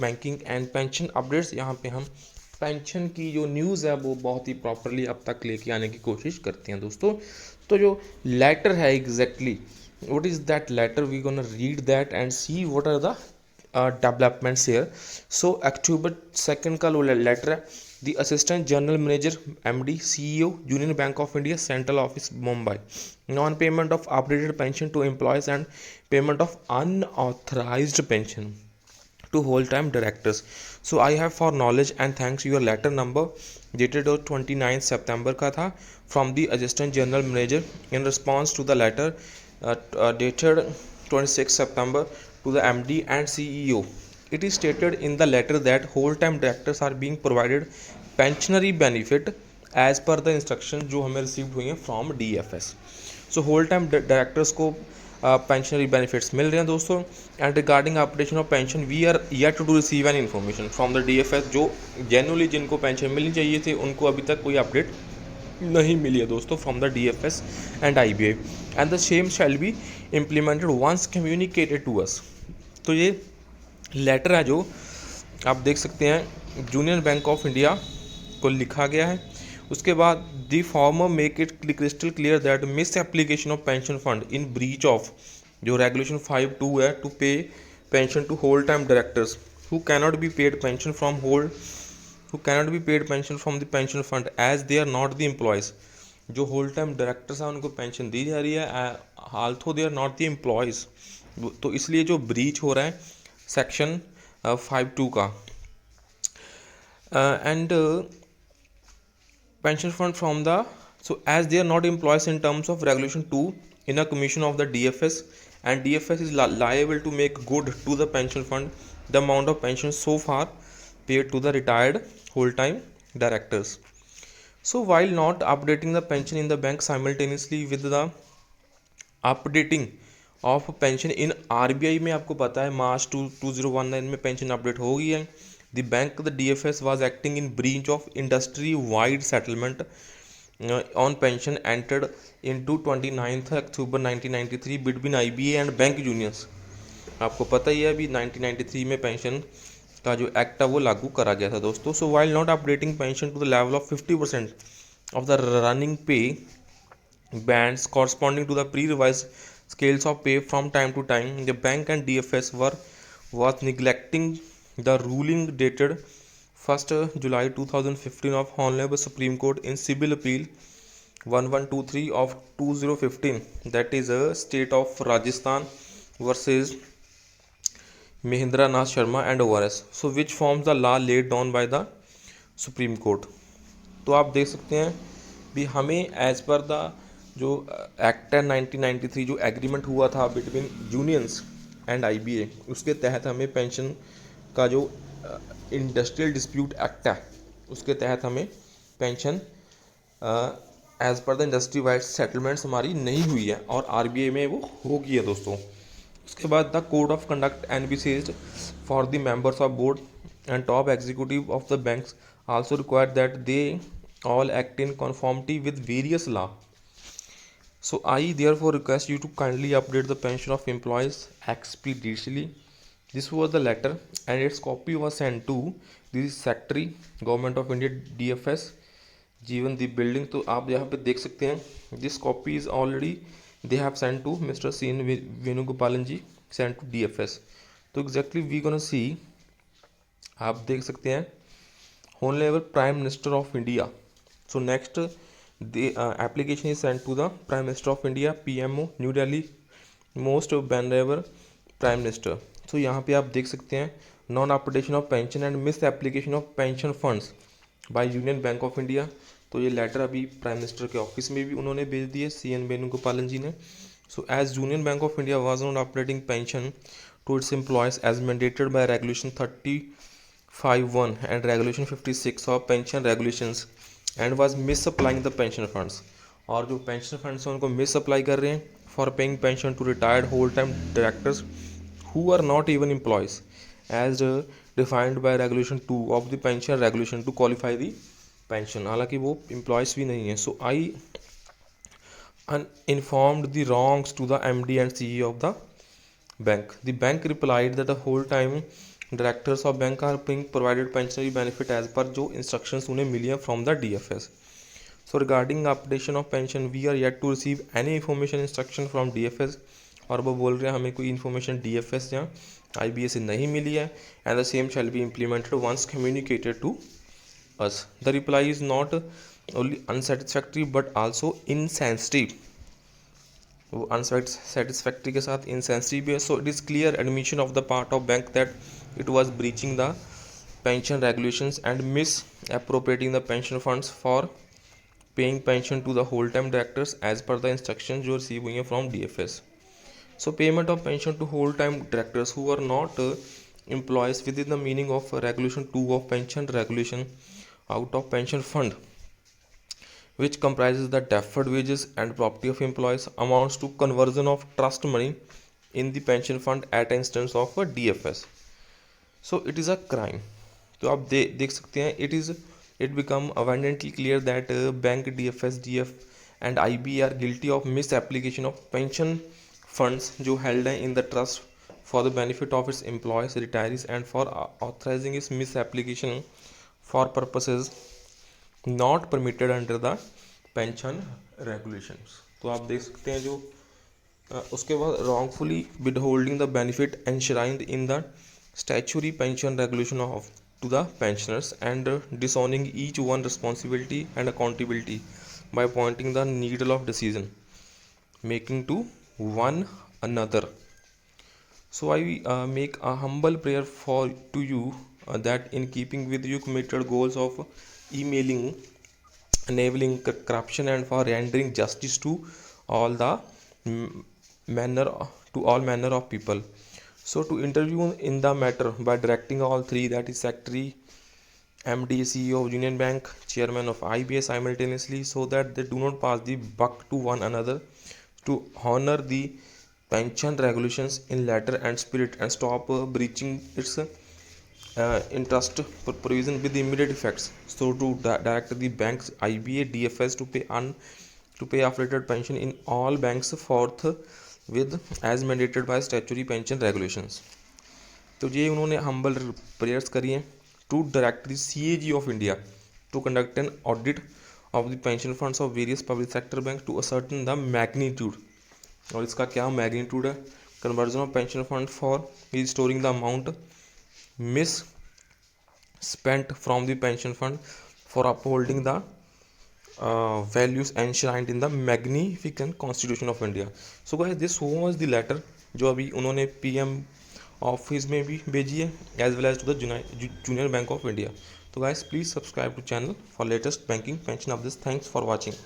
Banking and pension updates. यहाँ पे हम पेंशन की जो न्यूज़ है वो बहुत ही प्रॉपरली अब तक लेके आने की कोशिश करते हैं दोस्तों। तो जो लेटर है exactly what is that letter, we gonna read that and see what are the developments here. So October 2 का लेटर है। The assistant general manager MD CEO union bank of India central office Mumbai, non payment of updated pension to employees and payment of unauthorised pension to whole-time directors. So I have for knowledge and thanks your letter number dated 29 September का था from the assistant general manager in response to the letter dated 26 September to the MD and CEO. It is stated in the letter that whole-time directors are being provided pensionary benefit as per the instruction जो हमें received हुई हैं from DFS. So whole-time directors को pensionary benefits मिल रहे हैं दोस्तों। And regarding updation of pension we are yet to receive an information from the DFS। जो जेन्युइनली जिनको पेंशन मिलनी चाहिए थी उनको अभी तक कोई अपडेट नहीं मिली है दोस्तों from the DFS and IBA, and the same shall be implemented once communicated to us. तो ये लेटर है जो आप देख सकते हैं यूनियन बैंक ऑफ इंडिया को लिखा गया है। उसके बाद the former make it crystal clear that misapplication of pension fund in breach of जो रेगुलेशन 5(2) है to pay pension to whole time directors who cannot be paid pension from the pension fund as they are not the employees. जो whole time directors हैं उनको pension दी जा रही है although they are not the employees. तो इसलिए जो ब्रीच हो रहा है सेक्शन 5(2) का and pension fund from the, so as they are not employees in terms of regulation 2 in a commission of the DFS, and DFS is liable to make good to the pension fund the amount of pension so far paid to the retired whole time directors. So while not updating the pension in the bank simultaneously with the updating of pension in RBI में, आपको पता है मार्च 2019 में pension update हो गई है। The bank the DFS was acting in breach of industry wide settlement on pension entered into 29 October 1993 between IBA and bank unions. आपको पता ही है अभी 1993 में पेंशन का जो एक्ट है वो लागू करा गया था दोस्तों। So while not updating pension to the level of 50% of the running pay bands corresponding to the pre-revised scales of pay from time to time, the bank and DFS was neglecting the ruling dated 1st July 2015 of Honorable Supreme Court in Civil Appeal 1123 of 2015, that is a state of Rajasthan versus Mahendra Nath Sharma and ORS, so which forms the law laid down by the Supreme Court। तो आप देख सकते हैं भी हमें as per the जो act है 1993 जो एग्रीमेंट हुआ था बिटवीन यूनियंस एंड IBA, उसके तहत हमें पेंशन का जो इंडस्ट्रियल डिस्प्यूट एक्ट है उसके तहत हमें pension as per the industry wide settlements हमारी नहीं हुई है और RBA में वो हो गई है दोस्तों। उसके बाद the code of conduct envisaged for the members of board and top executive of the banks also required that they all act in conformity with various law. So I therefore request you to kindly update the pension of employees expeditiously. This was the letter and its copy was sent to the Secretary Government of India DFS जीवन दी building. तो आप यहाँ पे देख सकते हैं this copy is already they have sent to mister CN Venugopalan ji sent to DFS। तो exactly we gonna see, आप देख सकते हैं Honorable Prime Minister of India. So next, the application is sent to the Prime Minister of India, PMO, New Delhi, most venerable Prime Minister. So यहाँ पे आप देख सकते हैं non updation of pension and miss application of pension funds by union bank of India. तो ये letter अभी prime minister के ऑफिस में भी उन्होंने भेज दिए CN वेणुगोपालन जी ने। So as Union bank of India was not updating pension to its employees as mandated by regulation 35(1) and regulation 56 of pension regulations and was misapplying the pension funds, और जो pension funds हैं उनको miss apply कर रहे हैं for paying pension to retired whole time directors who are not even employees as defined by regulation 2 of the pension regulation to qualify the pension, हालांकि वो employees भी नहीं है। So I informed the wrongs to the MD and CEO of the bank. The bank replied that the whole time directors of bank are being provided pensionary benefit as per जो instructions उन्हें मिली हैं from the DFS. So regarding updation of pension we are yet to receive any information instruction from DFS. और वो बोल रहे हैं हमें कोई इन्फॉर्मेशन DFS या IBA से नहीं मिली है. And the same shall be implemented once communicated to us. The reply is not only unsatisfactory but also insensitive. वो अनसेटिस्फैक्ट्री के साथ इनसेंसिटिव भी है. So it is clear admission of the part of bank that it was breaching the pension regulations and misappropriating the pension funds for paying pension to the whole time directors as per the instructions जो receive हुई हैं from DFS. So payment of pension to whole time directors who are not employees within the meaning of regulation 2 of pension regulation out of pension fund which comprises the deferred wages and property of employees amounts to conversion of trust money in the pension fund at instance of a DFS. So it is a crime. तो आप देख सकते हैं it become abundantly clear that bank DFS DF and IB are guilty of misapplication of pension funds जो held हैं in the trust for the benefit of its employees retirees and for authorizing its misapplication for purposes not permitted under the pension regulations. तो आप देख सकते हैं जो उसके बाद wrongfully withholding the benefit enshrined in the statutory pension regulation of to the pensioners and disowning each one responsibility and accountability by pointing the needle of decision making to one another. So I make a humble prayer for to you that in keeping with your committed goals of emailing enabling corruption and for rendering justice to all the manner to all manner of people. So to interview in the matter by directing all three, that is secretary, MD, CEO of Union Bank, chairman of IBA simultaneously, so that they do not pass the buck to one another, to honor the pension regulations in letter and spirit and stop breaching its interest provision with immediate effects. So to direct the banks IBA DFS to pay affiliated pension in all banks forth with as mandated by statutory pension regulations. तो ये उन्होंने humble prayers करी हैं to direct the CAG of India to conduct an audit of the pension funds of various public sector bank to ascertain the magnitude. और इसका क्या magnitude है? Conversion of pension fund for restoring the amount mis spent from the pension fund for upholding the values enshrined in the magnificent constitution of India. So guys, this was the letter जो अभी उन्होंने PM office में भी भेजी है as well as to the Junior Bank of India. तो guys, please subscribe to channel for latest banking pension updates. Thanks for watching.